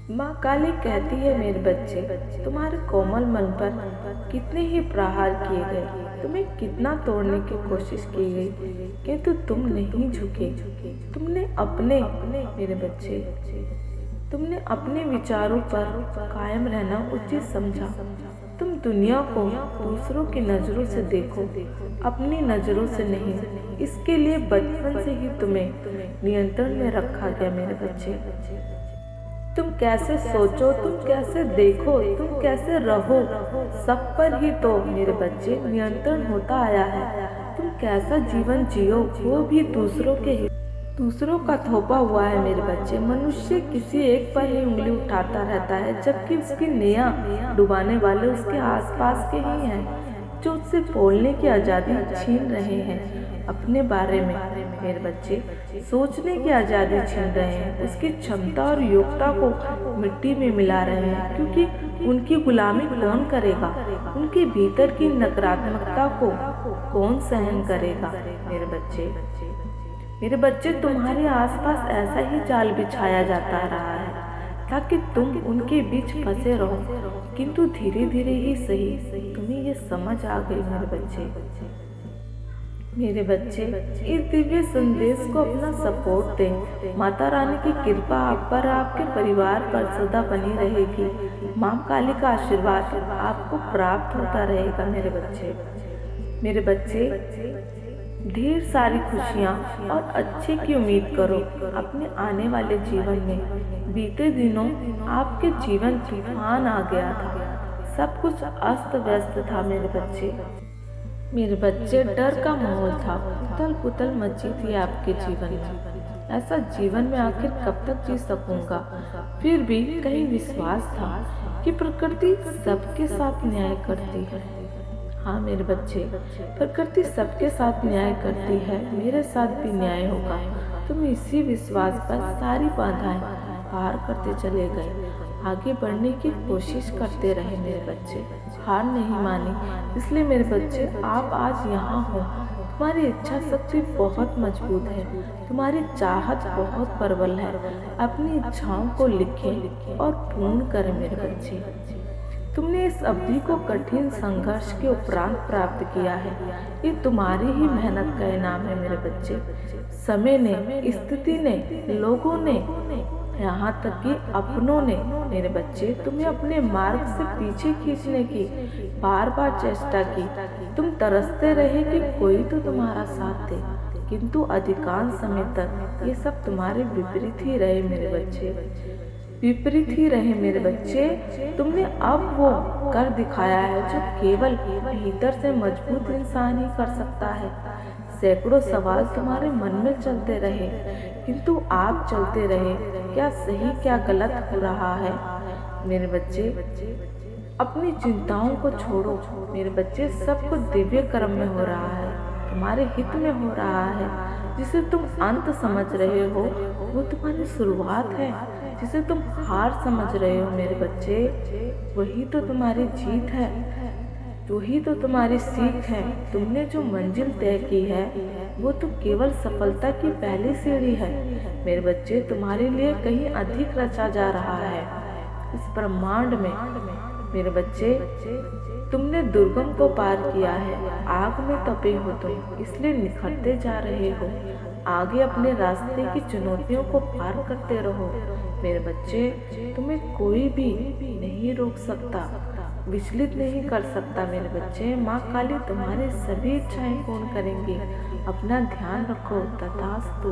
माँ काली कहती है, मेरे बच्चे, तुम्हारे कोमल मन पर कितने ही प्रहार किए गए, तुम्हें कितना तोड़ने की कोशिश की गई, किंतु तुम नहीं झुके। तुमने अपने मेरे बच्चे तुमने अपने विचारों पर कायम रहना उचित समझा। तुम दुनिया को दूसरों की नजरों से देखो, अपनी नजरों से नहीं। इसके लिए बचपन से ही तुम्हें नियंत्रण में रखा गया मेरे बच्चे। तुम कैसे सोचो, तुम कैसे देखो, तुम कैसे रहो, सब पर ही तो मेरे बच्चे नियंत्रण होता आया है। तुम कैसा जीवन जियो, वो भी दूसरों का थोपा हुआ है मेरे बच्चे। मनुष्य किसी एक पर ही उंगली उठाता रहता है, जबकि उसकी नैया डुबाने वाले उसके आसपास के ही हैं, जो उससे बोलने की आज़ादी छीन रहे हैं। अपने बारे में मेरे बच्चे सोचने की आज़ादी छीन रहे हैं, उसकी क्षमता और योग्यता को मिट्टी में मिला रहे हैं, क्योंकि उनकी गुलामी कौन करेगा? उनके भीतर की नकारात्मकता को कौन सहन करेगा? मेरे बच्चे तुम्हारे आसपास ऐसा ही जाल बिछाया जाता रहा है ताकि तुम उनके बीच फंसे रहो, किंतु धीरे धीरे ही सही तुम्हें ये समझ आ गई मेरे बच्चे, इस दिव्य संदेश को अपना सपोर्ट दें। माता रानी की कृपा आप पर, आपके परिवार पर सदा बनी रहेगी। माँ काली का आशीर्वाद आपको प्राप्त होता रहेगा मेरे बच्चे, ढेर सारी खुशियाँ और अच्छे की उम्मीद करो अपने आने वाले जीवन में। बीते दिनों आपके जीवन तूफान आ गया था, सब कुछ अस्त व्यस्त था मेरे बच्चे, डर का माहौल था, उथल पुथल मची थी आपके जीवन में। ऐसा जीवन में आखिर कब तक जी सकूंगा? फिर भी कहीं विश्वास था कि प्रकृति सबके साथ न्याय करती है। हाँ मेरे बच्चे, प्रकृति सबके साथ न्याय करती है, मेरे साथ भी न्याय होगा। तुम इसी विश्वास पर सारी बाधाएं पार करते चले गए, आगे बढ़ने की कोशिश करते रहे मेरे बच्चे, हार नहीं मानी। इसलिए मेरे बच्चे, आप आज यहाँ हो। तुम्हारी इच्छा शक्ति बहुत मजबूत है, तुम्हारी चाहत बहुत प्रबल है। अपनी इच्छाओं को लिखें और पूर्ण करें मेरे बच्चे। तुमने इस अवधि को कठिन संघर्ष के उपरांत प्राप्त किया है, ये तुम्हारी ही मेहनत का इनाम है मेरे बच्चे। समय ने, स्थिति ने, लोगों ने, यहाँ तक कि अपनों ने मेरे बच्चे तुम्हें अपने मार्ग से पीछे खींचने की बार बार चेष्टा की। तुम तरसते रहे कि कोई तो तुम्हारा साथ दे, किंतु अधिकांश समय तक ये सब तुम्हारे विपरीत ही रहे मेरे बच्चे। तुमने अब वो कर दिखाया है जो केवल भीतर से मजबूत इंसान ही कर सकता है। सैकड़ों सवाल तुम्हारे मन में चलते रहे, किंतु आप चलते रहे, क्या सही क्या गलत हो रहा है मेरे बच्चे। अपनी चिंताओं को छोड़ो मेरे बच्चे, सब कुछ दिव्य कर्म में हो रहा है, तुम्हारे हित में हो रहा है। जिसे तुम अंत समझ रहे हो वो तुम्हारी शुरुआत है, जिसे तुम हार समझ रहे हो मेरे बच्चे, वही तो तुम्हारी जीत है, वही तो तुम्हारी सीख है। तुमने जो मंजिल तय की है वो तो केवल सफलता की पहली सीढ़ी है मेरे बच्चे। तुम्हारे लिए कहीं अधिक रचा जा रहा है इस ब्रह्मांड में मेरे बच्चे। तुमने दुर्गम को पार किया है, आग में तपे हो तुम, इसलिए निखरते जा रहे हो। आगे अपने रास्ते की चुनौतियों को पार करते रहो मेरे बच्चे। तुम्हें कोई भी नहीं रोक सकता, विचलित नहीं कर सकता मेरे बच्चे। माँ काली तुम्हारी सभी इच्छाएं पूर्ण करेंगी। अपना ध्यान रखो। तथास्तु।